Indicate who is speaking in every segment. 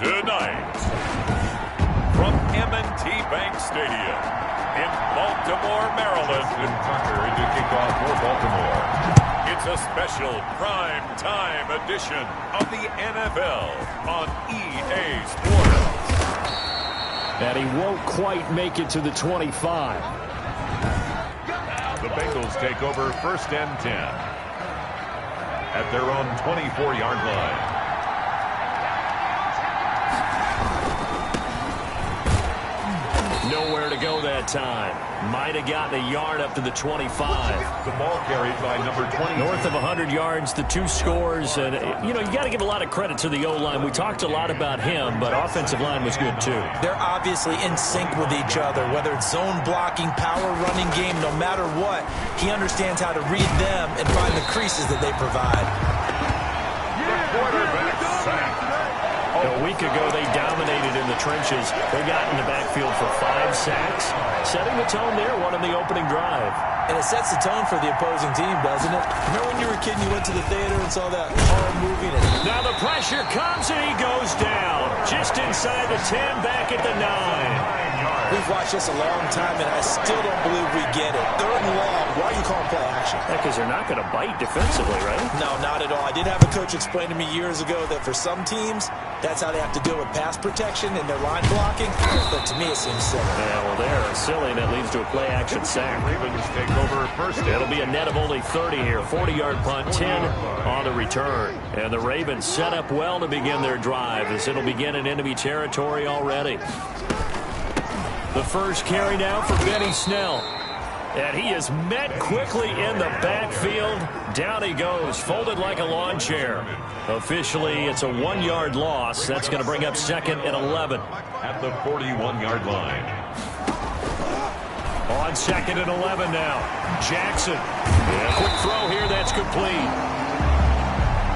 Speaker 1: Tonight, from M&T Bank Stadium in Baltimore, Maryland.
Speaker 2: Tucker into kickoff for Baltimore.
Speaker 1: It's a special prime time edition of the NFL on EA Sports.
Speaker 3: And he won't quite make it to the 25.
Speaker 2: The Bengals take over 1st and 10 at their own 24-yard line.
Speaker 3: Nowhere to go that time. Might have gotten a yard up to the 25.
Speaker 2: The ball carried by number 20.
Speaker 3: North of 100 yards, the 2 scores. And, you got to give a lot of credit to the O-line. We talked a lot about him, but offensive line was good, too.
Speaker 4: They're obviously in sync with each other, whether it's zone blocking, power running game, no matter what. He understands how to read them and find the creases that they provide.
Speaker 2: The quarterback sacked.
Speaker 3: A week ago, they dominated in the trenches. They got in the backfield for 5 sacks, setting the tone there, one of the opening drive.
Speaker 4: And it sets the tone for the opposing team, doesn't it? Remember when you were a kid and you went to the theater and saw that horror movie?
Speaker 3: Now the pressure comes and he goes down. Just inside the 10, back at the 9.
Speaker 4: We've watched this a long time, and I still don't believe we get it. 3rd and long. Why are you calling play action?
Speaker 3: Because they're not going to bite defensively, right?
Speaker 4: No, not at all. I did have a coach explain to me years ago that for some teams, that's how they have to deal with pass protection and their line blocking. But to me, it seems silly.
Speaker 3: Yeah, well, they're silly, and that leads to a play-action sack.
Speaker 2: Ravens take over 1st.
Speaker 3: It'll be a net of only 30 here. 40-yard punt, 10 on the return. And the Ravens set up well to begin their drive, as it'll begin in enemy territory already. The first carry now for Benny Snell. And he is met quickly in the backfield. Down he goes, folded like a lawn chair. Officially, it's a 1-yard loss. That's going to bring up 2nd and 11.
Speaker 2: At the 41-yard line.
Speaker 3: On 2nd and 11 now. Jackson. And a quick throw here, that's complete.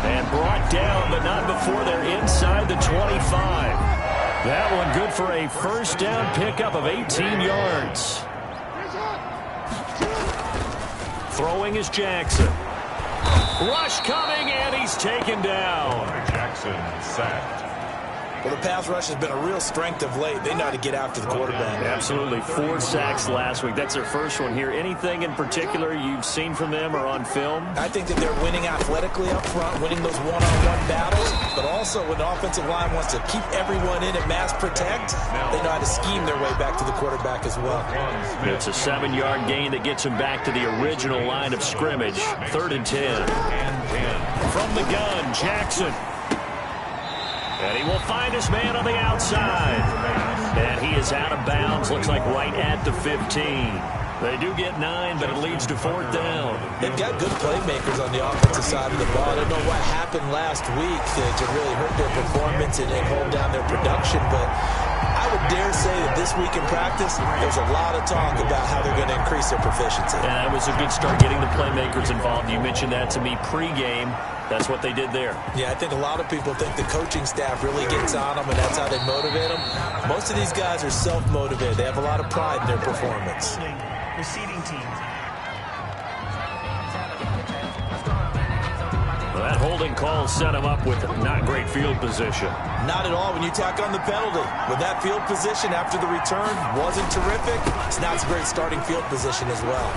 Speaker 3: And brought down, but not before they're inside the 25. That one good for a 1st down pickup of 18 yards. Throwing is Jackson. Rush coming, and he's taken down.
Speaker 2: Jackson sacked.
Speaker 4: Well, the pass rush has been a real strength of late. They know how to get after the quarterback.
Speaker 3: Absolutely. 4 sacks last week. That's their first one here. Anything in particular you've seen from them or on film?
Speaker 4: I think that they're winning athletically up front, winning those one-on-one battles, but also when the offensive line wants to keep everyone in and mass protect, they know how to scheme their way back to the quarterback as well.
Speaker 3: It's a 7-yard gain that gets him back to the original line of scrimmage. 3rd and 10. From the gun, Jackson. And he will find his man on the outside. And he is out of bounds, looks like right at the 15. They do get 9, but it leads to 4th down.
Speaker 4: They've got good playmakers on the offensive side of the ball. I don't know what happened last week to really hurt their performance and hold down their production, but I would dare say that this week in practice, there's a lot of talk about how they're going to increase their proficiency.
Speaker 3: And that was a good start, getting the playmakers involved. You mentioned that to me pregame. That's what they did there.
Speaker 4: Yeah, I think a lot of people think the coaching staff really gets on them, and that's how they motivate them. Most of these guys are self-motivated. They have a lot of pride in their performance.
Speaker 5: Receiving team.
Speaker 3: Well, that holding call set him up with not great field position.
Speaker 4: Not at all when you tack on the penalty. With that field position after the return wasn't terrific, it's not a great starting field position as well.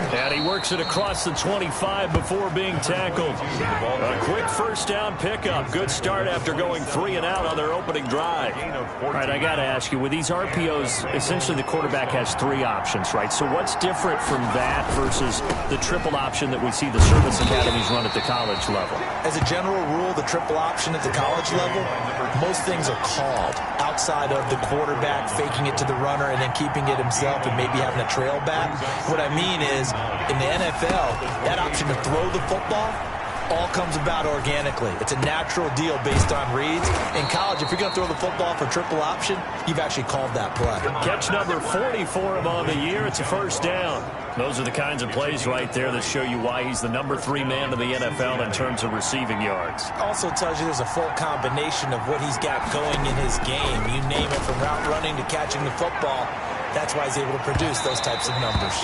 Speaker 3: And he works it across the 25 before being tackled. A quick 1st down pickup. Good start after going 3 and out on their opening drive. All right, I got to ask you, with these RPOs, essentially the quarterback has 3 options, right? So what's different from that versus the triple option that we see the service academies run at the college level?
Speaker 4: As a general rule, the triple option at the college level, most things are called outside of the quarterback faking it to the runner and then keeping it himself and maybe having a trail back. What I mean is, in the NFL, that option to throw the football all comes about organically. It's a natural deal based on reads. In college, if you're going to throw the football for triple option, you've actually called that play.
Speaker 3: Catch number 40 for him on the year. It's a 1st down. Those are the kinds of plays right there that show you why he's the number 3 man in the NFL in terms of receiving yards.
Speaker 4: Also tells you there's a full combination of what he's got going in his game. You name it, from route running to catching the football. That's why he's able to produce those types of numbers.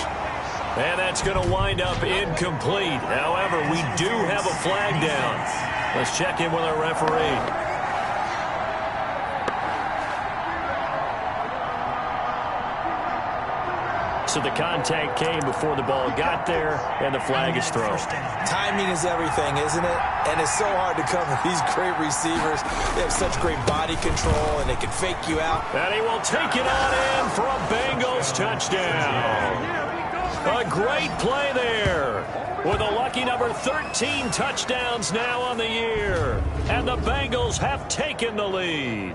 Speaker 3: And that's going to wind up incomplete. However, we do have a flag down. Let's check in with our referee. So the contact came before the ball got there, and the flag is thrown.
Speaker 4: Timing is everything, isn't it? And it's so hard to cover these great receivers. They have such great body control, and they can fake you out.
Speaker 3: And he will take it on in for a Bengals touchdown. A great play there. With a lucky number 13 touchdowns now on the year. And the Bengals have taken the lead.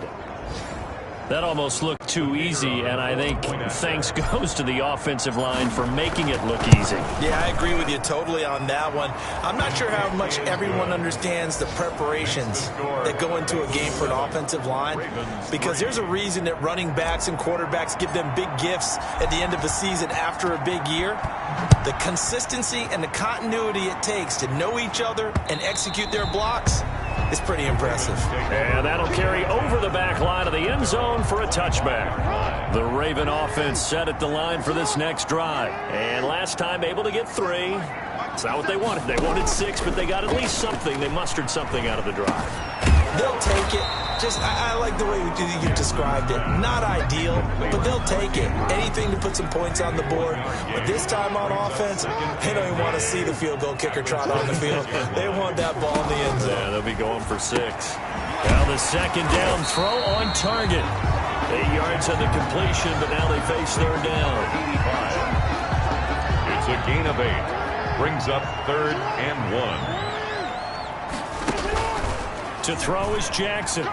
Speaker 3: That almost looked too easy, and I think thanks goes to the offensive line for making it look easy.
Speaker 4: Yeah, I agree with you totally on that one. I'm not sure how much everyone understands the preparations that go into a game for an offensive line, because there's a reason that running backs and quarterbacks give them big gifts at the end of the season after a big year. The consistency and the continuity it takes to know each other and execute their blocks is pretty impressive.
Speaker 3: And that'll carry over the back line of the end zone for a touchback. The Raven offense set at the line for this next drive. And last time able to get 3. It's not what they wanted. They wanted 6, but they got at least something. They mustered something out of the drive.
Speaker 4: They'll take it. I like the way you described it. Not ideal, but they'll take it. Anything to put some points on the board. But this time on offense, they don't even want to see the field goal kicker trot on the field. They want that ball in the end zone.
Speaker 3: Yeah, they'll be going for 6. Now the second down throw on target. 8 yards on the completion, but now they face third down.
Speaker 2: 85. It's a gain of 8. Brings up 3rd and 1.
Speaker 3: To throw is Jackson.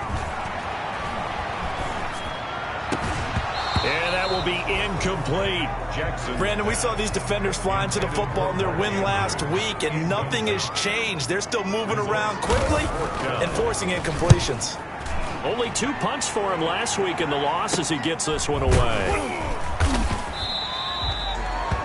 Speaker 3: And that will be incomplete.
Speaker 2: Jackson.
Speaker 4: Brandon, we saw these defenders flying to the football in their win last week, and nothing has changed. They're still moving around quickly and forcing incompletions.
Speaker 3: Only 2 punts for him last week in the loss as he gets this one away.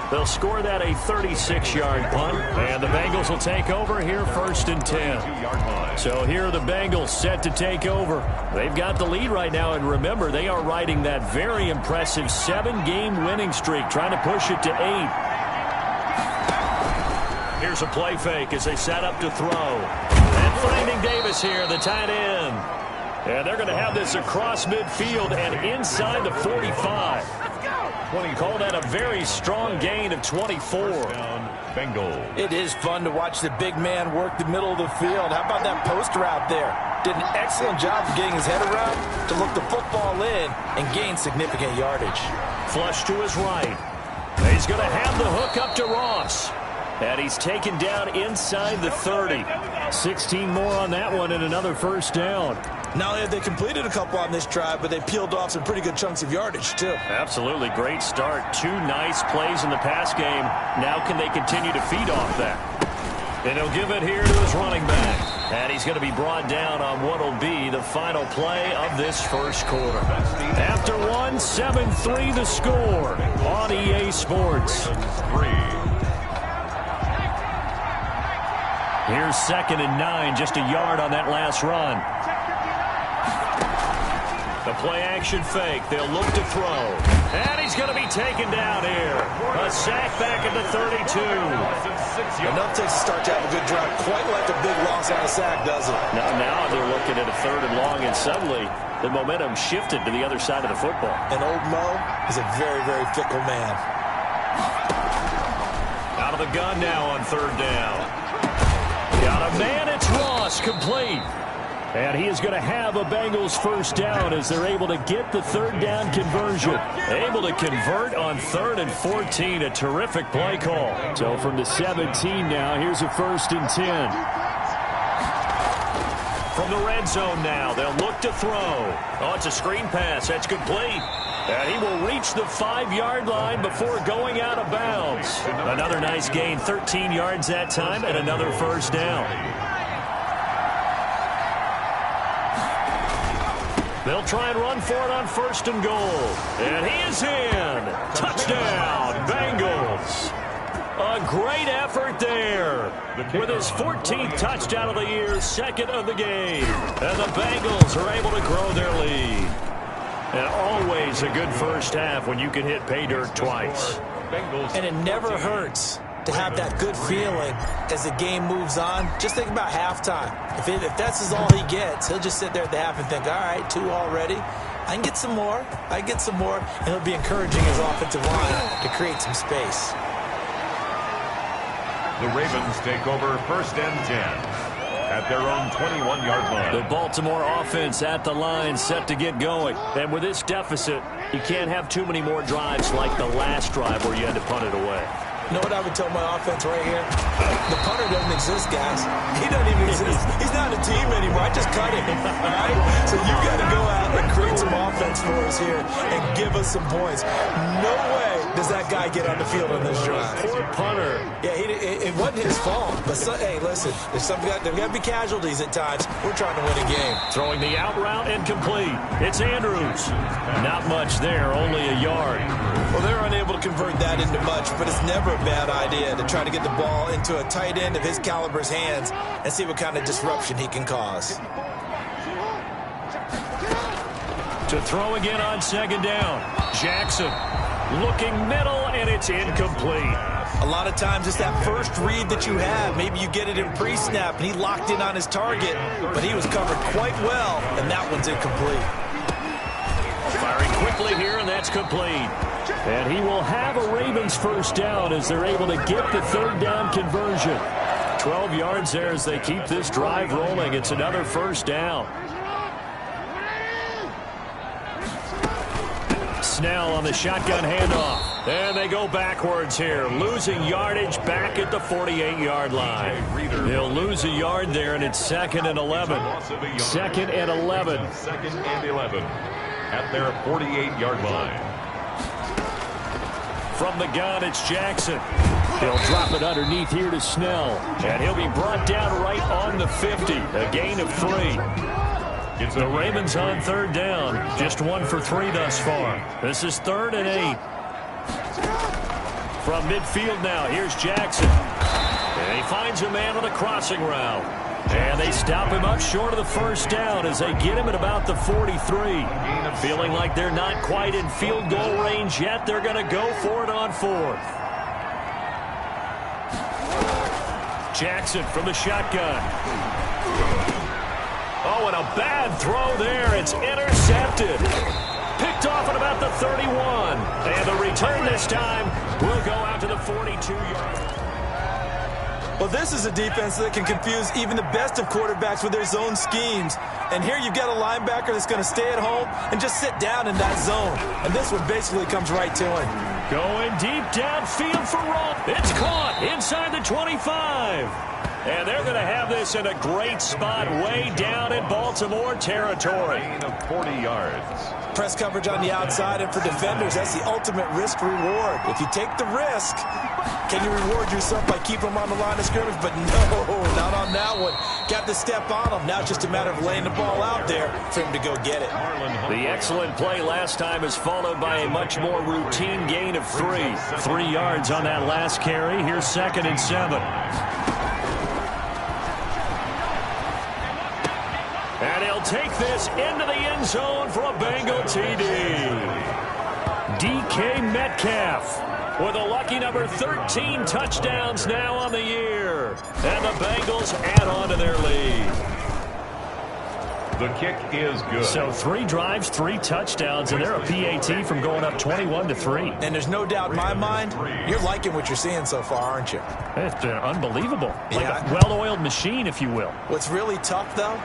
Speaker 3: They'll score that a 36-yard punt, and the Bengals will take over here 1st and 10. So here are the Bengals set to take over. They've got the lead right now, and remember, they are riding that very impressive 7-game winning streak, trying to push it to 8. Here's a play fake as they set up to throw. And finding Davis here, the tight end. And they're going to have this across midfield and inside the 45. Call that a very strong gain of 24.
Speaker 2: Bengals.
Speaker 4: It is fun to watch the big man work the middle of the field. How about that post route there? Did an excellent job of getting his head around to look the football in and gain significant yardage.
Speaker 3: Flush to his right. He's going to have the hook up to Ross. And he's taken down inside the 30. 16 more on that one and another first down.
Speaker 4: Not only have they completed a couple on this drive, but they peeled off some pretty good chunks of yardage, too.
Speaker 3: Absolutely. Great start. 2 nice plays in the pass game. Now can they continue to feed off that? And he'll give it here to his running back. And he's going to be brought down on what will be the final play of this first quarter. After 1, 7-3 the score on EA Sports. Here's 2nd and 9, just a yard on that last run. The play-action fake. They'll look to throw. And he's going to be taken down here. A sack back at the 32.
Speaker 4: Enough takes to start to have a good drive. Quite like a big loss on a sack, does it?
Speaker 3: Now they're looking at a 3rd and long, and suddenly the momentum shifted to the other side of the football.
Speaker 4: And old Mo is a very, very fickle man.
Speaker 3: Out of the gun now on 3rd down. Got a man. It's Ross, complete. And he is going to have a Bengals first down as they're able to get the 3rd down conversion. Able to convert on 3rd and 14. A terrific play call. So from the 17 now, here's a 1st and 10. From the red zone now, they'll look to throw. Oh, it's a screen pass. That's complete. And he will reach the 5-yard line before going out of bounds. Another nice gain, 13 yards that time, and another first down. They'll try and run for it on 1st and goal. And he is in. Touchdown, Bengals. A great effort there. With his 14th touchdown of the year, 2nd of the game. And the Bengals are able to grow their lead. And always a good first half when you can hit pay dirt twice.
Speaker 4: And it never hurts to have that good feeling as the game moves on. Just think about halftime. If that's all he gets, he'll just sit there at the half and think, all right, 2 already. I can get some more. And it'll be encouraging his offensive line to create some space.
Speaker 2: The Ravens take over 1st and 10 at their own 21-yard line.
Speaker 3: The Baltimore offense at the line, set to get going. And with this deficit, you can't have too many more drives like the last drive where you had to punt it away.
Speaker 4: You know what I would tell my offense right here? The punter doesn't exist, guys. He doesn't even exist. He's not a team anymore. I just cut him, all right? So you got to go out and create some offense for us here and give us some points. No way does that guy get on the field on this drive.
Speaker 3: Poor punter.
Speaker 4: Yeah, it wasn't his fault. But, hey, listen, there's got to be casualties at times. We're trying to win a game.
Speaker 3: Throwing the out route incomplete. It's Andrews. Not much there, only a yard.
Speaker 4: Well, they're unable to convert that into much, but it's never a bad idea to try to get the ball into a tight end of his caliber's hands and see what kind of disruption he can cause.
Speaker 3: To throw again on 2nd down. Jackson looking middle, and it's incomplete.
Speaker 4: A lot of times it's that first read that you have. Maybe you get it in pre-snap, and he locked in on his target, but he was covered quite well, and that one's incomplete.
Speaker 3: Firing quickly here, and that's complete. And he will have a Ravens 1st down as they're able to get the 3rd down conversion. 12 yards there as they keep this drive rolling. It's another 1st down. Snell on the shotgun handoff. And they go backwards here, losing yardage back at the 48-yard line. They'll lose a yard there, and it's 2nd and 11. 2nd and 11.
Speaker 2: 2nd and 11 at their 48-yard line.
Speaker 3: From the gun, it's Jackson. He'll drop it underneath here to Snell. And he'll be brought down right on the 50. A gain of 3. It's the Ravens on 3rd down. Just 1 for 3 thus far. This is 3rd and 8. From midfield now, here's Jackson. And he finds a man on the crossing route. And they stop him up short of the 1st down as they get him at about the 43. Feeling like they're not quite in field goal range yet. They're going to go for it on 4th. Jackson from the shotgun. Oh, and a bad throw there. It's intercepted. Picked off at about the 31. And the return this time will go out to the 42-yard.
Speaker 4: Well, this is a defense that can confuse even the best of quarterbacks with their zone schemes. And here you've got a linebacker that's going to stay at home and just sit down in that zone. And this one basically comes right to him.
Speaker 3: Going deep downfield for Roll. It's caught inside the 25. And they're going to have this in a great spot way down in Baltimore territory.
Speaker 2: Gain of 40 yards.
Speaker 4: Press coverage on the outside, and for defenders, that's the ultimate risk-reward. If you take the risk, can you reward yourself by keeping them on the line of scrimmage? But no, not on that one. Got to step on them. Now it's just a matter of laying the ball out there for him to go get it.
Speaker 3: The excellent play last time is followed by a much more routine gain of 3. 3 yards on that last carry. Here's 2nd and 7. And he'll take this into the end zone for a Bengal TD. DK Metcalf with a lucky number 13 touchdowns now on the year. And the Bengals add on to their lead.
Speaker 2: The kick is good.
Speaker 3: So 3 drives, 3 touchdowns, and they're a PAT from going up 21-3.
Speaker 4: And there's no doubt in my mind, you're liking what you're seeing so far, aren't you?
Speaker 3: It's been unbelievable. Like
Speaker 4: Yeah.
Speaker 3: a well-oiled machine, if you will.
Speaker 4: What's really tough, though,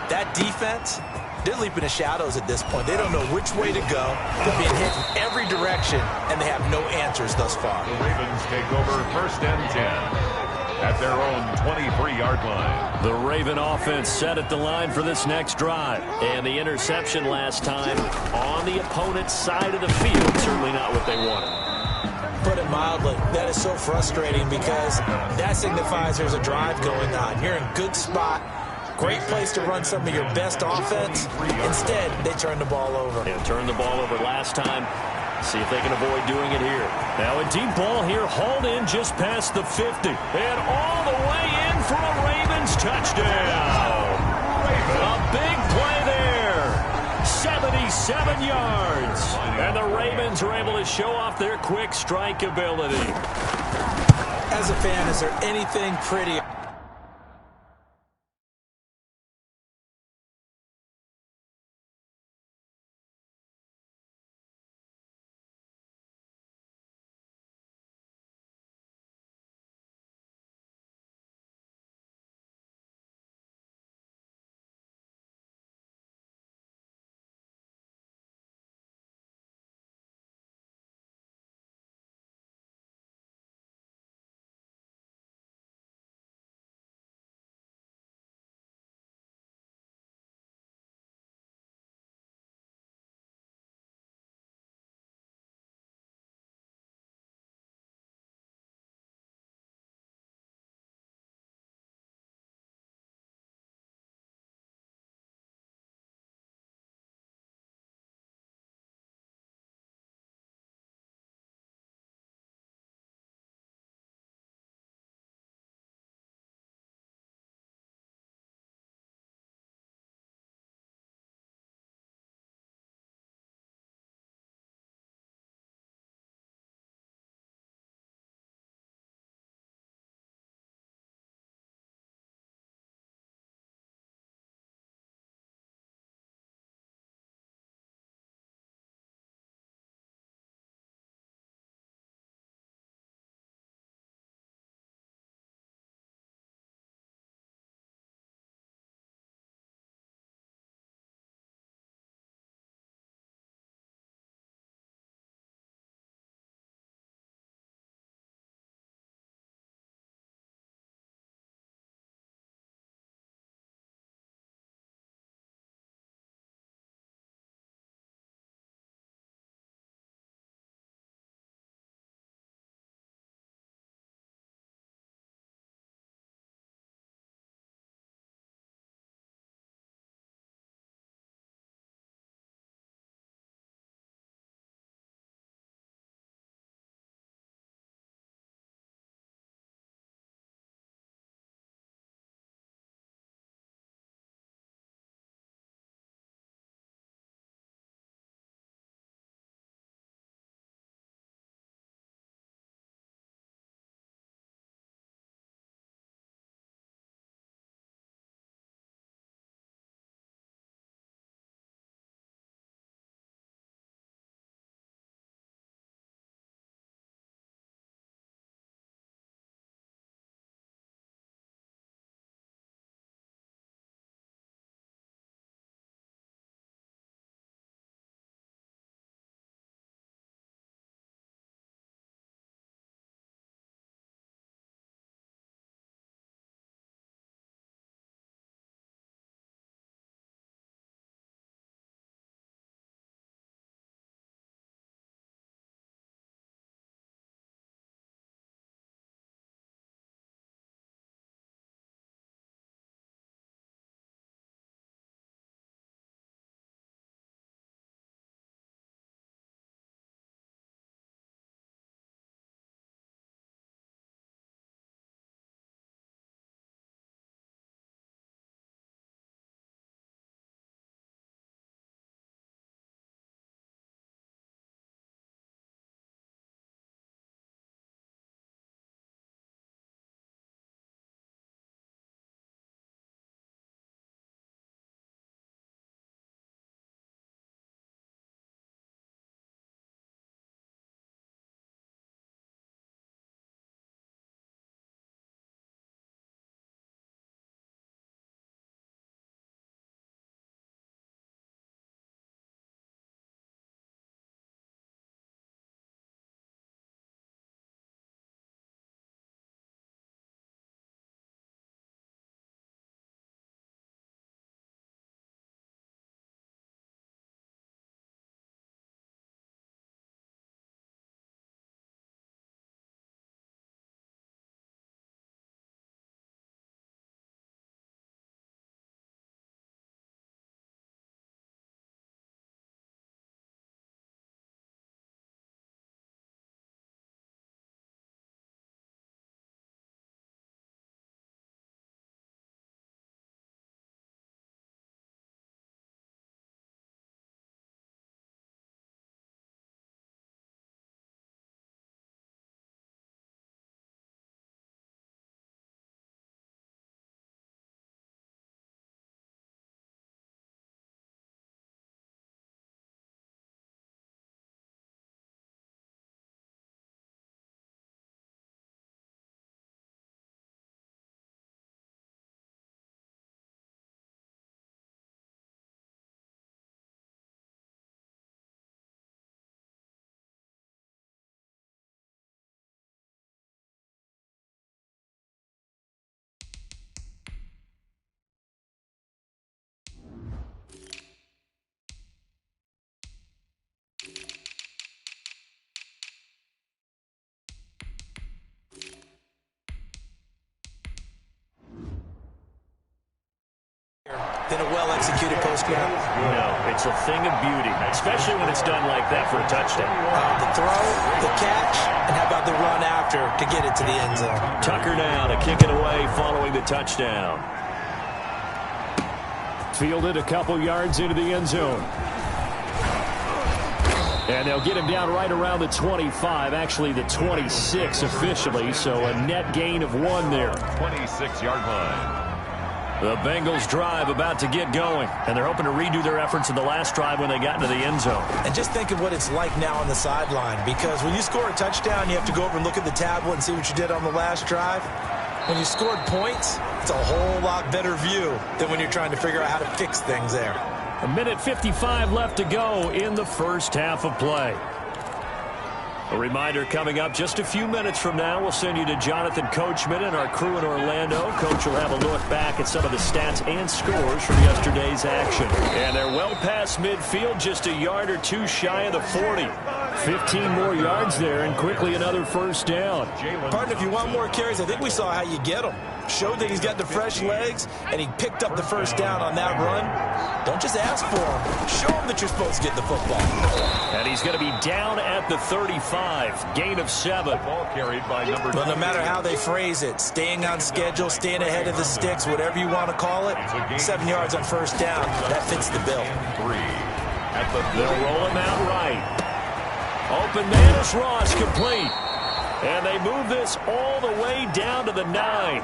Speaker 4: that defense, they're leaping the shadows at this point. They don't know which way to go. They're being hit in every direction, and they have no answers thus far.
Speaker 2: The Ravens take over 1st and 10 at their own 23-yard line.
Speaker 3: The Raven offense set at the line for this next drive. And the interception last time on the opponent's side of the field. Certainly not what they wanted.
Speaker 4: Put it mildly, that is so frustrating because that signifies there's a drive going on. You're in good spot. Great place to run some of your best offense. Instead, they turn the ball over.
Speaker 3: They turned the ball over last time. See if they can avoid doing it here. Now a deep ball here, hauled in just past the 50. And all the way in for a Ravens touchdown. A big play there. 77 yards. And the Ravens are able to show off their quick strike ability.
Speaker 4: As a fan, is there anything pretty than a well-executed post-grab?
Speaker 3: No, it's a thing of beauty, especially when it's done like that for a touchdown.
Speaker 4: The throw, the catch, and how about the run after to get it to the end zone?
Speaker 3: Tucker now to kick it away following the touchdown.
Speaker 5: Fielded a couple yards into the end zone. And they'll get him down right around the 25, actually the 26 officially, so a net gain of 1 there.
Speaker 2: 26-yard line.
Speaker 3: The Bengals drive about to get going, and they're hoping to redo their efforts in the last drive when they got into the end zone.
Speaker 4: And just think of what it's like now on the sideline, because when you score a touchdown, you have to go over and look at the tablet and see what you did on the last drive. When you scored points, it's a whole lot better view than when you're trying to figure out how to fix things there.
Speaker 3: 1:55 left to go in the first half of play. A reminder coming up just a few minutes from now. We'll send you to Jonathan Coachman and our crew in Orlando. Coach will have a look back at some of the stats and scores from yesterday's action. And they're well past midfield, just a yard or two shy of the 40. 15 more yards there, and quickly another first down.
Speaker 4: Partner, if you want more carries, I think we saw how you get them. Showed that he's got the fresh legs, and he picked up the first down on that run. Don't just ask for him. Show him that you're supposed to get the football.
Speaker 3: And he's going to be down at the 35. Gain of 7.
Speaker 2: Ball carried by number 2.
Speaker 4: But no matter how they phrase it, staying on schedule, staying ahead of the sticks, whatever you want to call it, 7 yards on first down, that fits the bill.
Speaker 2: 3. At the
Speaker 3: They'll roll him out right. Open man is Ross, complete. And they move this all the way down to the 9.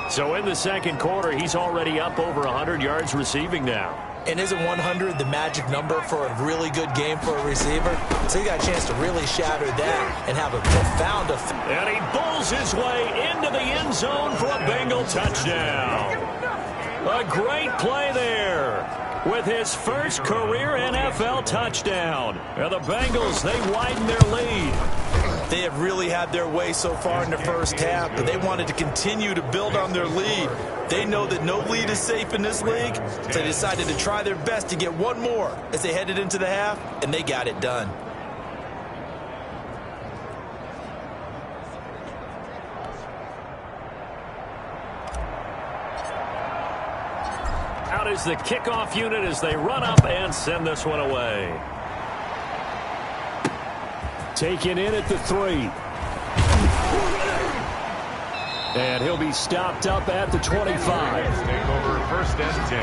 Speaker 3: So in the second quarter, he's already up over 100 yards receiving now.
Speaker 4: And isn't 100 the magic number for a really good game for a receiver? So he got a chance to really shatter that and have a profound effect.
Speaker 3: And he bulls his way into the end zone for a Bengal touchdown. A great play there with his first career NFL touchdown. And the Bengals, they widen their lead.
Speaker 4: They have really had their way so far in the first half, but they wanted to continue to build on their lead. They know that no lead is safe in this league, so they decided to try their best to get one more as they headed into the half, and they got it done.
Speaker 3: Out is the kickoff unit as they run up and send this one away.
Speaker 5: Taken in at the 3. And he'll be stopped up at the 25.
Speaker 2: take over first and 10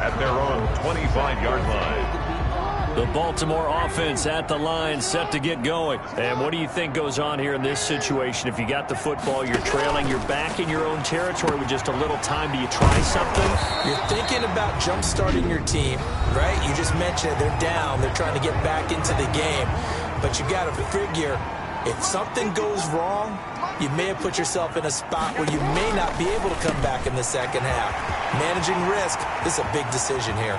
Speaker 2: at their own 25-yard line.
Speaker 3: The Baltimore offense at the line, set to get going. And what do you think goes on here in this situation? If you got the football, you're trailing, you're back in your own territory with just a little time. Do you try something?
Speaker 4: You're thinking about jump-starting your team, right? You just mentioned they're down. They're trying to get back into the game. But you got to figure, if something goes wrong, you may have put yourself in a spot where you may not be able to come back in the second half. Managing risk is a big decision here.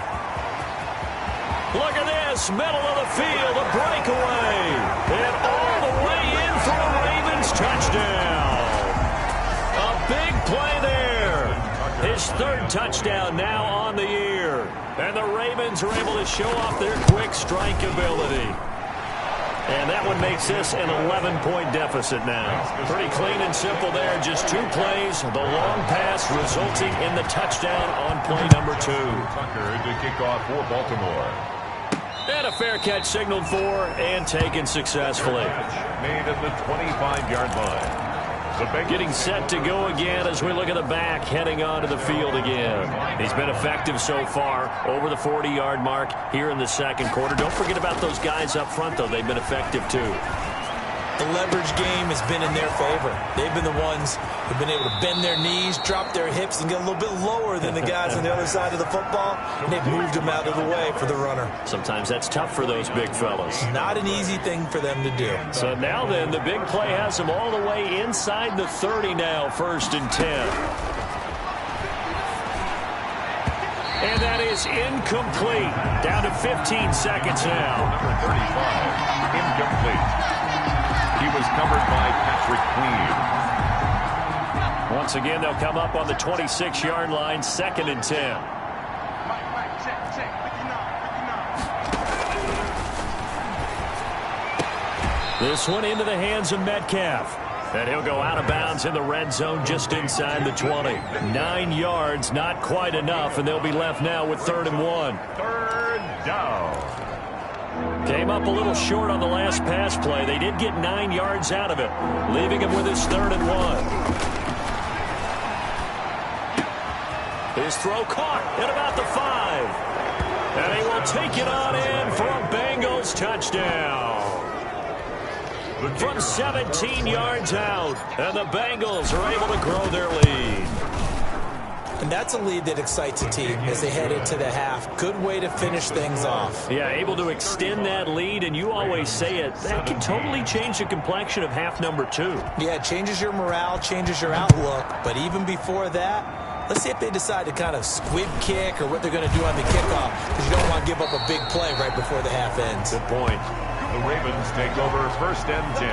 Speaker 3: Look at this, middle of the field, a breakaway. And all the way in for a Ravens touchdown. A big play there. His third touchdown now on the year. And the Ravens are able to show off their quick strike ability. And that one makes this an 11-point deficit now. Pretty clean and simple there. Just 2 plays. The long pass resulting in the touchdown on play number 2.
Speaker 2: Tucker to kick off for Baltimore.
Speaker 3: And a fair catch signaled for and taken successfully.
Speaker 2: Made at the 25-yard line.
Speaker 3: Getting set to go again as we look at the back, heading onto the field again. He's been effective so far, over the 40-yard mark here in the second quarter. Don't forget about those guys up front, though. They've been effective, too.
Speaker 4: The leverage game has been in their favor. They've been the ones who've been able to bend their knees, drop their hips, and get a little bit lower than the guys on the other side of the football, and they've moved them out of the way for the runner.
Speaker 3: Sometimes that's tough for those big fellas.
Speaker 4: Not an easy thing for them to do.
Speaker 3: So now then, the big play has them all the way inside the 30 now, first and 10. And that is incomplete. Down to 15 seconds now.
Speaker 2: Number 35, incomplete. He was covered by Patrick Queen.
Speaker 3: Once again, they'll come up on the 26-yard line, second and 10. This one into the hands of Metcalf. And he'll go out of bounds in the red zone just inside the 20. 9 yards, not quite enough, and they'll be left now with 3rd and 1.
Speaker 2: Third down.
Speaker 3: Came up a little short on the last pass play. They did get 9 yards out of it, leaving him with his 3rd and 1. His throw caught at about the 5. And he will take it on in for a Bengals touchdown. From 17 yards out, and the Bengals are able to grow their lead.
Speaker 4: And that's a lead that excites a team as they head into the half. Good way to finish things off.
Speaker 3: Yeah, able to extend that lead, and you always say it, that can totally change the complexion of half number 2.
Speaker 4: Yeah, it changes your morale, changes your outlook. But even before that, let's see if they decide to kind of squib kick or what they're going to do on the kickoff, because you don't want to give up a big play right before the half ends.
Speaker 3: Good point.
Speaker 2: The Ravens take over 1st and 10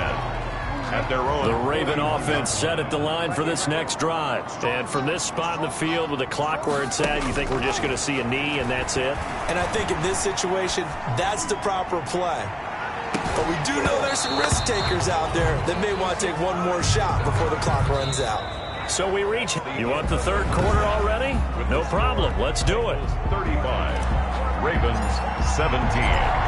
Speaker 2: at their own.
Speaker 3: The Raven offense set at the line for this next drive. And from this spot in the field with the clock where it's at, you think we're just going to see a knee and that's it?
Speaker 4: And I think in this situation, that's the proper play. But we do know there's some risk takers out there that may want to take one more shot before the clock runs out.
Speaker 3: So we reach. You want the 3rd quarter already? No problem. Let's do it.
Speaker 2: 35. Ravens 17.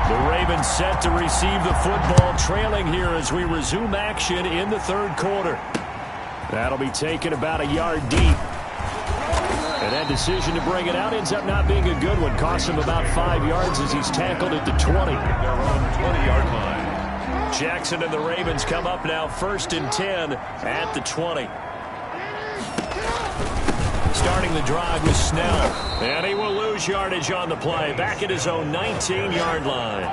Speaker 3: The Ravens set to receive the football, trailing here as we resume action in the 3rd quarter. That'll be taken about a yard deep. And that decision to bring it out ends up not being a good one. Costs him about 5 yards as he's tackled at the 20.
Speaker 2: Their own 20-yard line.
Speaker 3: Jackson and the Ravens come up now 1st and 10 at the 20. Starting the drive with Snell. And he will lose yardage on the play. Back at his own 19-yard line.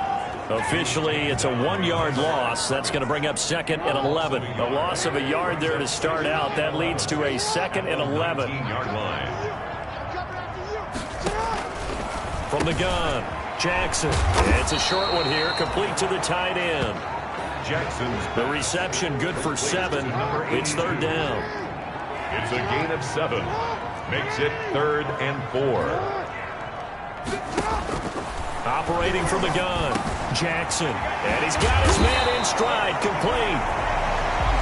Speaker 3: Officially, it's a 1-yard loss. That's going to bring up 2nd and 11. A loss of a yard there to start out. That leads to a 2nd and 11.
Speaker 2: 19-yard line.
Speaker 3: From the gun, Jackson. It's a short one here, complete to the tight end.
Speaker 2: Jackson's
Speaker 3: The reception good for 7. It's 3rd down.
Speaker 2: It's a gain of 7. Makes it 3rd and 4.
Speaker 3: Operating from the gun, Jackson. And he's got his man in stride, complete.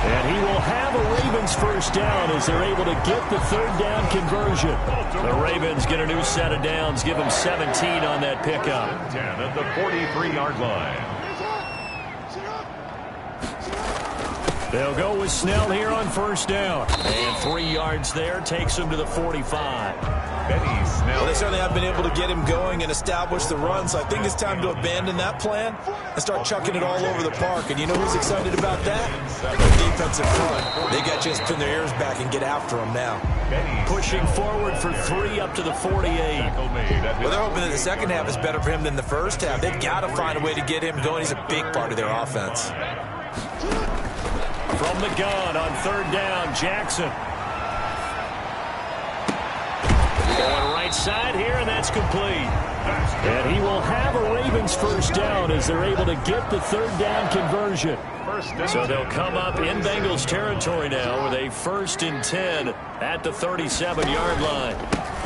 Speaker 3: And he will have a Ravens 1st down as they're able to get the 3rd down conversion. The Ravens get a new set of downs, give them 17 on that pickup.
Speaker 2: 10 at the 43-yard line.
Speaker 3: They'll go with Snell here on 1st down. And 3 yards there takes him to the 45.
Speaker 2: Benny Snell.
Speaker 4: Well, they certainly have been able to get him going and establish the run, so I think it's time to abandon that plan and start chucking it all over the park. And you know who's excited about that? The defensive front. They got just pin their ears back and get after him now.
Speaker 3: Pushing forward for 3 up to the 48.
Speaker 4: Well, they're hoping that the second half is better for him than the first half. They've got to find a way to get him going. He's a big part of their offense.
Speaker 3: From the gun on 3rd down, Jackson. Going right side here, and that's complete. And he will have a Ravens 1st down as they're able to get the 3rd down conversion. So they'll come up in Bengals territory now with a 1st and 10 at the 37-yard line.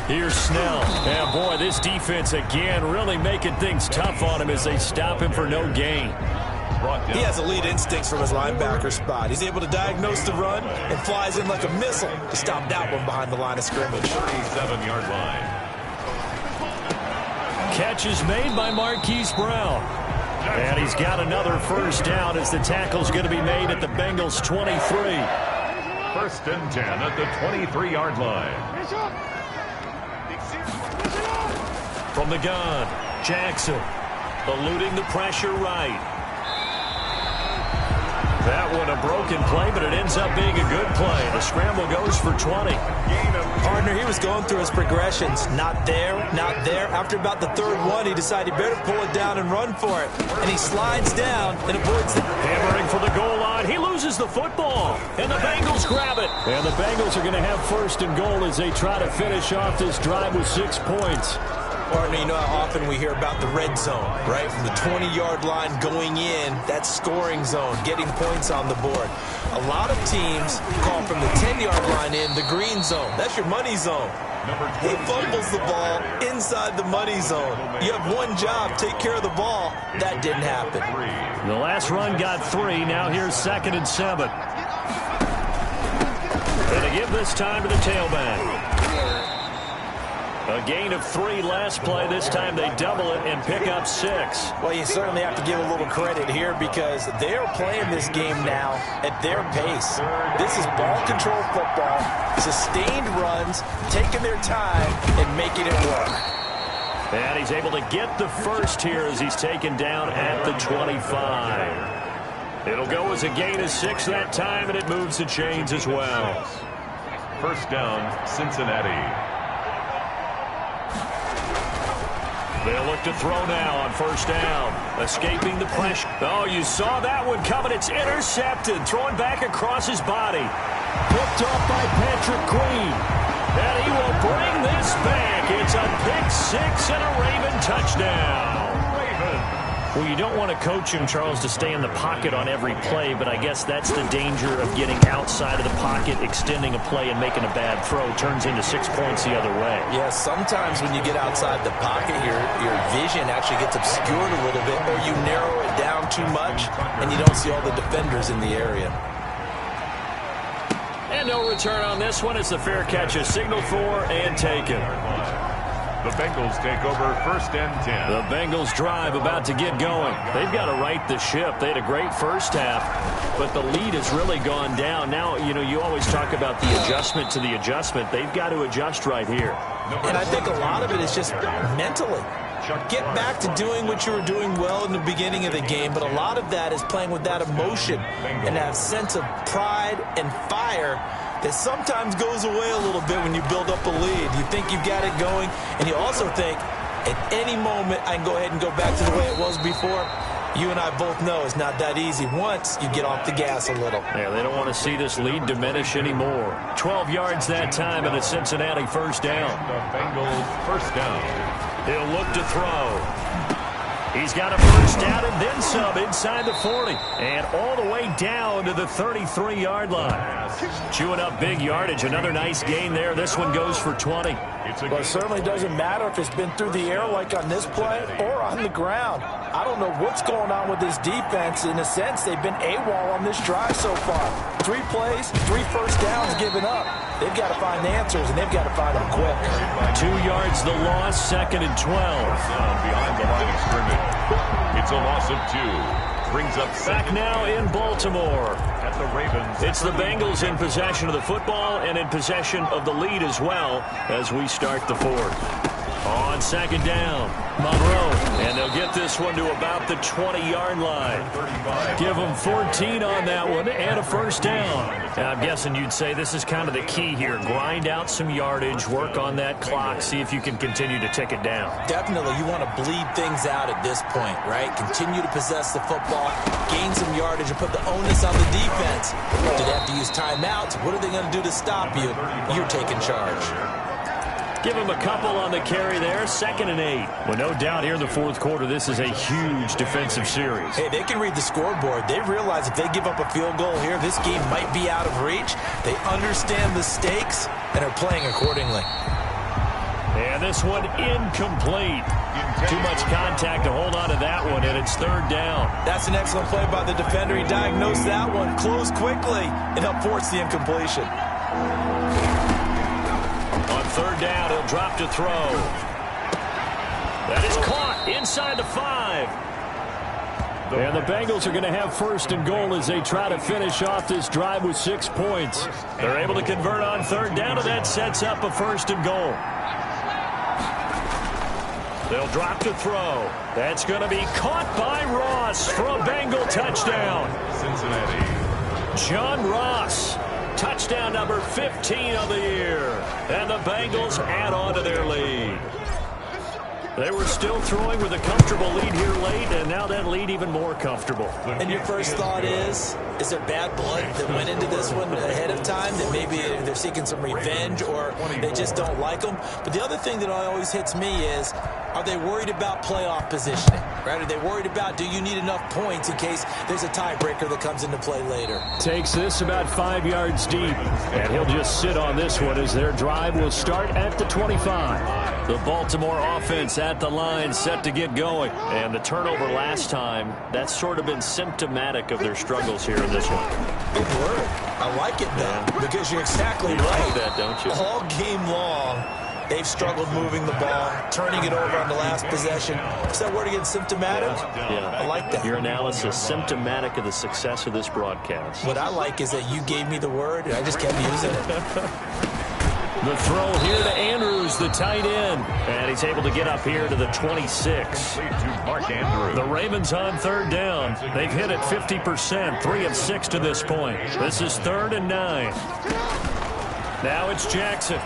Speaker 3: Here's Snell. And boy, this defense again really making things tough on him as they stop him for no gain.
Speaker 4: He has elite instincts from his linebacker spot. He's able to diagnose the run and flies in like a missile to stop that one behind the line of scrimmage.
Speaker 2: 37-yard line.
Speaker 3: Catch is made by Marquise Brown. And he's got another 1st down as the tackle's going to be made at the Bengals 23.
Speaker 2: 1st and 10 at the 23-yard line.
Speaker 3: From the gun, Jackson eluding the pressure right. That one a broken play, but it ends up being a good play. The scramble goes for 20.
Speaker 4: Partner, he was going through his progressions. Not there, not there. After about the 3rd one, he decided he better pull it down and run for it. And he slides down and avoids the...
Speaker 3: Hammering for the goal line. He loses the football. And the Bengals grab it. And the Bengals are going to have 1st and goal as they try to finish off this drive with 6 points.
Speaker 4: Partner, you know how often we hear about the red zone, right? From the 20-yard line going in, that's scoring zone, getting points on the board. A lot of teams call from the 10-yard line in the green zone. That's your money zone. He fumbles the ball inside the money zone. You have one job, take care of the ball. That didn't happen.
Speaker 3: The last run got 3. Now here's 2nd and 7. And they give this time to the tailback. A gain of 3 last play. This time they double it and pick up 6.
Speaker 4: Well, you certainly have to give a little credit here because they are playing this game now at their pace. This is ball control football, sustained runs, taking their time and making it work.
Speaker 3: And he's able to get the first here as he's taken down at the 25. It'll go as a gain of 6 that time, and it moves the chains as well.
Speaker 2: First down, Cincinnati.
Speaker 3: They'll look to throw now on first down. Escaping the pressure. Oh, you saw that one coming. It's intercepted. Throwing back across his body. Picked off by Patrick Queen. And he will bring this back. It's a pick 6 and a Raven touchdown. Well, you don't want to coach him, Charles, to stay in the pocket on every play, but I guess that's the danger of getting outside of the pocket, extending a play, and making a bad throw. Turns into 6 points the other way.
Speaker 4: Yeah, sometimes when you get outside the pocket, your vision actually gets obscured a little bit, or you narrow it down too much, and you don't see all the defenders in the area.
Speaker 3: And no return on this one as the fair catch is signaled for and taken.
Speaker 2: The Bengals take over first and 10.
Speaker 3: The Bengals drive about to get going. They've got to right the ship. They had a great first half, but the lead has really gone down. Now, you always talk about the adjustment to the adjustment. They've got to adjust right here.
Speaker 4: And I think a lot of it is just mentally. Get back to doing what you were doing well in the beginning of the game, but a lot of that is playing with that emotion and that sense of pride and fire that sometimes goes away a little bit when you build up a lead. You think you've got it going, and you also think at any moment I can go ahead and go back to the way it was before. You and I both know it's not that easy once you get off the gas a little.
Speaker 3: Yeah, they don't want to see this lead diminish anymore. 12 yards that time and a Cincinnati first down.
Speaker 2: The Bengals first down.
Speaker 3: He'll look to throw. He's got a first down and then some inside the 40. And all the way down to the 33-yard line. Chewing up big yardage. Another nice gain there. This one goes for 20.
Speaker 4: Well, it certainly doesn't matter if it's been through the air like on this play or on the ground. I don't know what's going on with this defense. In a sense, they've been AWOL on this drive so far. 3 plays, 3 first downs given up. They've got to find answers, and they've got to find them quick.
Speaker 3: 2 yards the loss, 2nd and 12.
Speaker 2: Behind the line of scrimmage. It's a loss of 2. Brings up
Speaker 3: back now in Baltimore.
Speaker 2: At the Ravens.
Speaker 3: It's the Bengals in possession of the football and in possession of the lead as well as we start the 4th. On 2nd down, Monroe, and they'll get this one to about the 20-yard line. Give them 14 on that one and a first down. And I'm guessing you'd say this is kind of the key here. Grind out some yardage, work on that clock, see if you can continue to tick it down.
Speaker 4: Definitely, you want to bleed things out at this point, right? Continue to possess the football, gain some yardage, and put the onus on the defense. Do they have to use timeouts? What are they going to do to stop you? You're taking charge.
Speaker 3: Give him a couple on the carry there, 2nd and 8. Well, no doubt here in the 4th quarter, this is a huge defensive series.
Speaker 4: Hey, they can read the scoreboard. They realize if they give up a field goal here, this game might be out of reach. They understand the stakes and are playing accordingly.
Speaker 3: And this one incomplete. Too much contact to hold on to that one, and it's 3rd down.
Speaker 4: That's an excellent play by the defender. He diagnosed that one, closed quickly, and helped force the incompletion.
Speaker 3: On 3rd down, he'll drop to throw. That is caught inside the 5. And the Bengals are going to have 1st and goal as they try to finish off this drive with 6 points. They're able to convert on 3rd down, and that sets up a 1st and goal. They'll drop to throw. That's going to be caught by Ross for a Bengal touchdown.
Speaker 2: Cincinnati.
Speaker 3: John Ross. Touchdown number 15 of the year. And the Bengals add on to their lead. They were still throwing with a comfortable lead here late, and now that lead even more comfortable.
Speaker 4: And your first thought is there bad blood that went into this one ahead of time, that maybe they're seeking some revenge or they just don't like them? But the other thing that always hits me is, are they worried about playoff positioning? Right? Are they worried about, do you need enough points in case there's a tiebreaker that comes into play later?
Speaker 3: Takes this about 5 yards deep, and he'll just sit on this one as their drive will start at the 25. The Baltimore offense at the line, set to get going. And the turnover last time, that's sort of been symptomatic of their struggles here in this one.
Speaker 4: Good word. I like it, though, because you're exactly
Speaker 3: you
Speaker 4: right.
Speaker 3: Like that, don't you?
Speaker 4: All game long, they've struggled moving the ball, turning it over on the last possession. Is that word again, symptomatic?
Speaker 3: Yeah.
Speaker 4: I like that.
Speaker 3: Your analysis, symptomatic of the success of this broadcast.
Speaker 4: What I like is that you gave me the word, and I just kept using it.
Speaker 3: The throw here to Andrews, the tight end. And he's able to get up here to the 26.
Speaker 2: To Mark Andrews.
Speaker 3: The Ravens on third down. They've hit it 50%, 3 of 6 to this point. This is 3rd and 9. Now it's Jackson.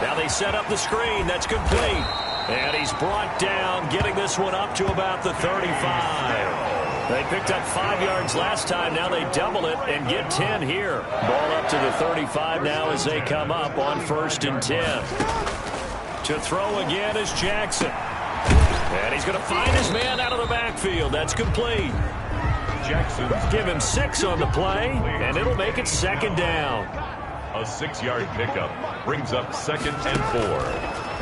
Speaker 3: Now they set up the screen. That's complete. And he's brought down, getting this one up to about the 35. They picked up 5 yards last time. Now they double it and get 10 here. Ball up to the 35 now as they come up on 1st and 10. To throw again is Jackson. And he's going to find his man out of the backfield. That's complete.
Speaker 2: Jackson.
Speaker 3: Give him 6 on the play, and it'll make it 2nd down.
Speaker 2: A 6-yard pickup brings up 2nd and 4.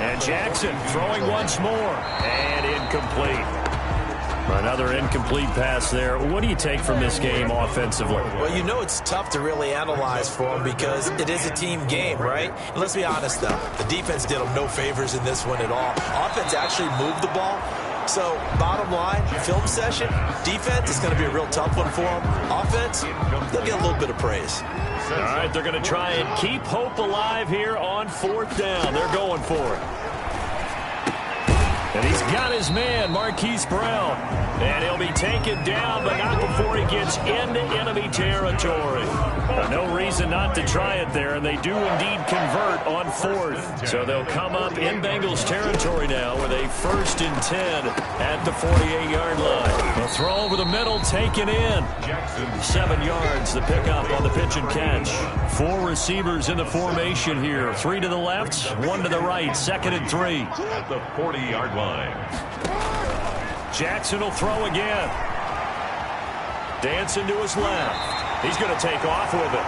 Speaker 3: And Jackson throwing once more. And incomplete. Another incomplete pass there. What do you take from this game offensively?
Speaker 4: Well, you know it's tough to really analyze for them because it is a team game, right? And let's be honest, though. The defense did them no favors in this one at all. Offense actually moved the ball. So, bottom line, film session, defense is going to be a real tough one for them. Offense, they'll get a little bit of praise.
Speaker 3: All right, they're going to try and keep hope alive here on 4th down. They're going for it. And he's got his man, Marquise Brown. And he'll be taken down, but not before he gets into enemy territory. No reason not to try it there, and they do indeed convert on 4th. So they'll come up in Bengals territory now with a 1st and 10 at the 48-yard line. A throw over the middle, taken in. 7 yards, the pickup on the pitch and catch. 4 receivers in the formation here. 3 to the left, 1 to the right. 2nd and 3.
Speaker 2: At the 40-yard line.
Speaker 3: Jackson will throw again. Dancing to his left. He's going to take off with it.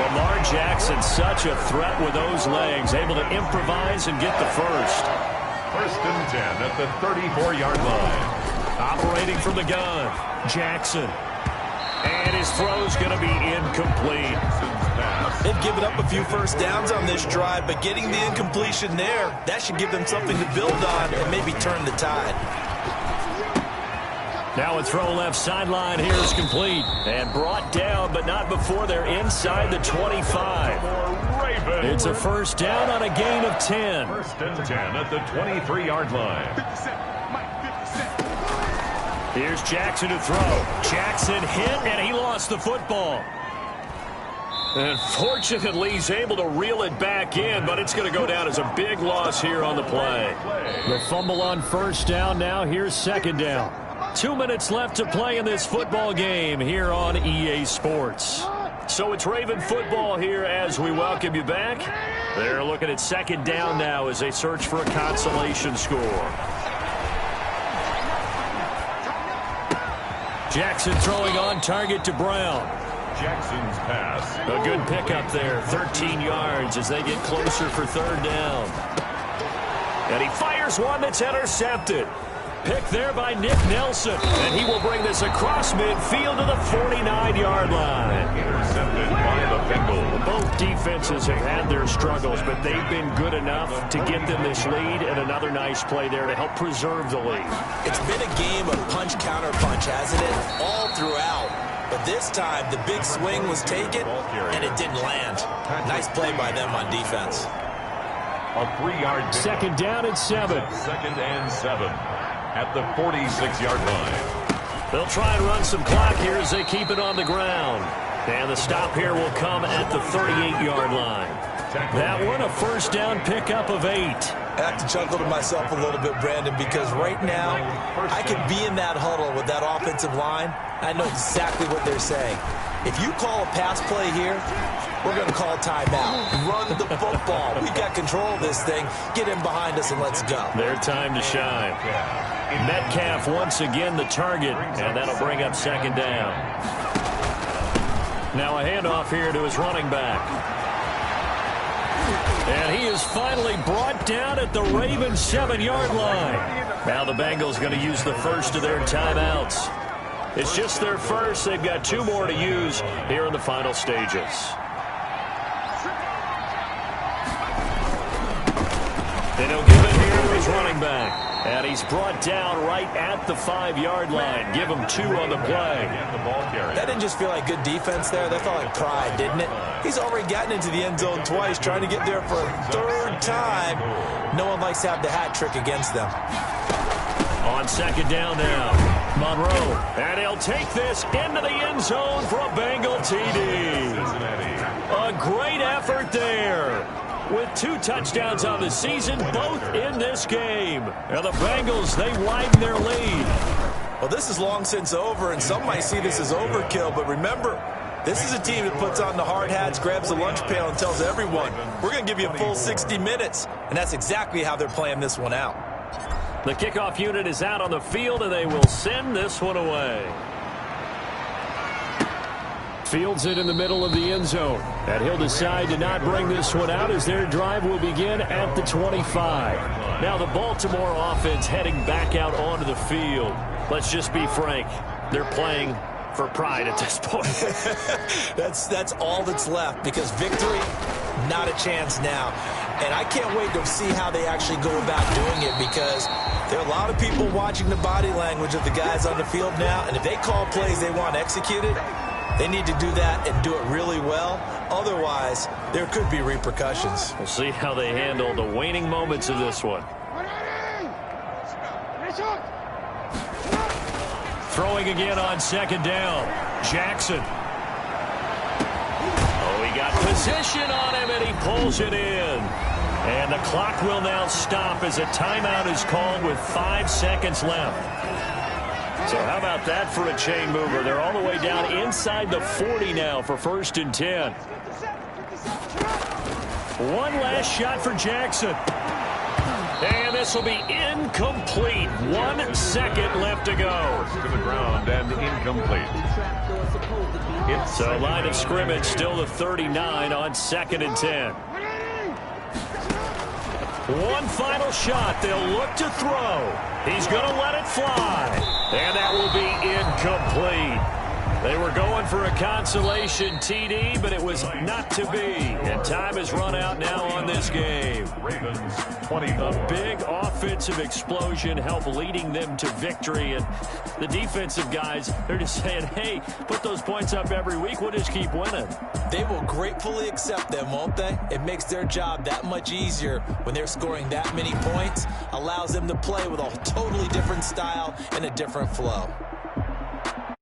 Speaker 3: Lamar Jackson, such a threat with those legs, able to improvise and get the first.
Speaker 2: 1st and 10 at the 34-yard line.
Speaker 3: Operating from the gun, Jackson. And his throw's going to be incomplete.
Speaker 4: They've given up a few first downs on this drive, but getting the incompletion there, that should give them something to build on and maybe turn the tide.
Speaker 3: Now a throw left sideline here is complete. And brought down, but not before they're inside the 25. It's a 1st down on a gain of 10.
Speaker 2: 1st and 10 at the 23-yard line.
Speaker 3: Here's Jackson to throw. Jackson hit, and he lost the football. And fortunately, he's able to reel it back in, but it's going to go down as a big loss here on the play. The fumble on 1st down now. Here's 2nd down. 2 minutes left to play in this football game here on EA Sports. So it's Raven football here as we welcome you back. They're looking at 2nd down now as they search for a consolation score. Jackson throwing on target to Brown.
Speaker 2: Jackson's pass.
Speaker 3: A good pickup there, 13 yards as they get closer for 3rd down. And he fires one that's intercepted. Picked there by Nick Nelson. And he will bring this across midfield to the 49-yard line.
Speaker 2: Intercepted by the Bengals.
Speaker 3: Both defenses have had their struggles, but they've been good enough to get them this lead, and another nice play there to help preserve the lead.
Speaker 4: It's been a game of punch-counter-punch, hasn't it? All throughout. But this time, the big swing was taken, and it didn't land. Nice play by them on defense.
Speaker 2: A 3-yard
Speaker 3: 2nd down and 7.
Speaker 2: 2nd and 7 at the 46-yard line.
Speaker 3: They'll try and run some clock here as they keep it on the ground. And the stop here will come at the 38-yard line. That one, a 1st down pickup of 8.
Speaker 4: I have to chuckle to myself a little bit, Brandon, because right now I could be in that huddle with that offensive line. I know exactly what they're saying. If you call a pass play here, we're going to call timeout. Run the football. We've got control of this thing. Get in behind us and let's go.
Speaker 3: Their time to shine. Metcalf once again the target, and that'll bring up 2nd down. Now a handoff here to his running back. And he is finally brought down at the Ravens 7-yard line. Now the Bengals going to use the first of their timeouts. It's just their first. They've got 2 more to use here in the final stages. And he'll give it here to his running back. And he's brought down right at the 5-yard line. Give him 2 on the play.
Speaker 4: That didn't just feel like good defense there. That felt like pride, didn't it? He's already gotten into the end zone twice, trying to get there for a 3rd time. No one likes to have the hat trick against them.
Speaker 3: On 2nd down now, Monroe. And he'll take this into the end zone for a Bengal TD. A great effort there. With 2 touchdowns on the season, both in this game. And the Bengals, they widen their lead.
Speaker 4: Well, this is long since over, and some might see this as overkill. But remember, this is a team that puts on the hard hats, grabs the lunch pail, and tells everyone, we're going to give you a full 60 minutes. And that's exactly how they're playing this one out.
Speaker 3: The kickoff unit is out on the field, and they will send this one away.
Speaker 5: Fields it in the middle of the end zone. And he'll decide to not bring this one out as their drive will begin at the 25.
Speaker 3: Now the Baltimore offense heading back out onto the field. Let's just be frank. They're playing for pride at this point.
Speaker 4: That's all that's left, because victory, not a chance now. And I can't wait to see how they actually go about doing it, because there are a lot of people watching the body language of the guys on the field now. And if they call plays they want executed, they need to do that and do it really well. Otherwise, there could be repercussions.
Speaker 3: We'll see how they handle the waning moments of this one.
Speaker 5: Throwing again on 2nd down. Jackson.
Speaker 3: Oh, he got position on him, and he pulls it in. And the clock will now stop as a timeout is called with 5 seconds left. So how about that for a chain mover? They're all the way down inside the 40 now for 1st and 10.
Speaker 5: One last shot for Jackson.
Speaker 3: And this will be incomplete. 1 second left to go.
Speaker 2: To the ground and incomplete.
Speaker 3: So line of scrimmage still the 39 on 2nd and 10. One final shot. They'll look to throw. He's going to let it fly. And that will be incomplete. They were going for a consolation TD, but it was not to be. And time has run out now on this game.
Speaker 2: Ravens 24.
Speaker 3: A big offensive explosion helped leading them to victory. And the defensive guys, they're just saying, hey, put those points up every week. We'll just keep winning.
Speaker 4: They will gratefully accept them, won't they? It makes their job that much easier when they're scoring that many points. Allows them to play with a totally different style and a different flow.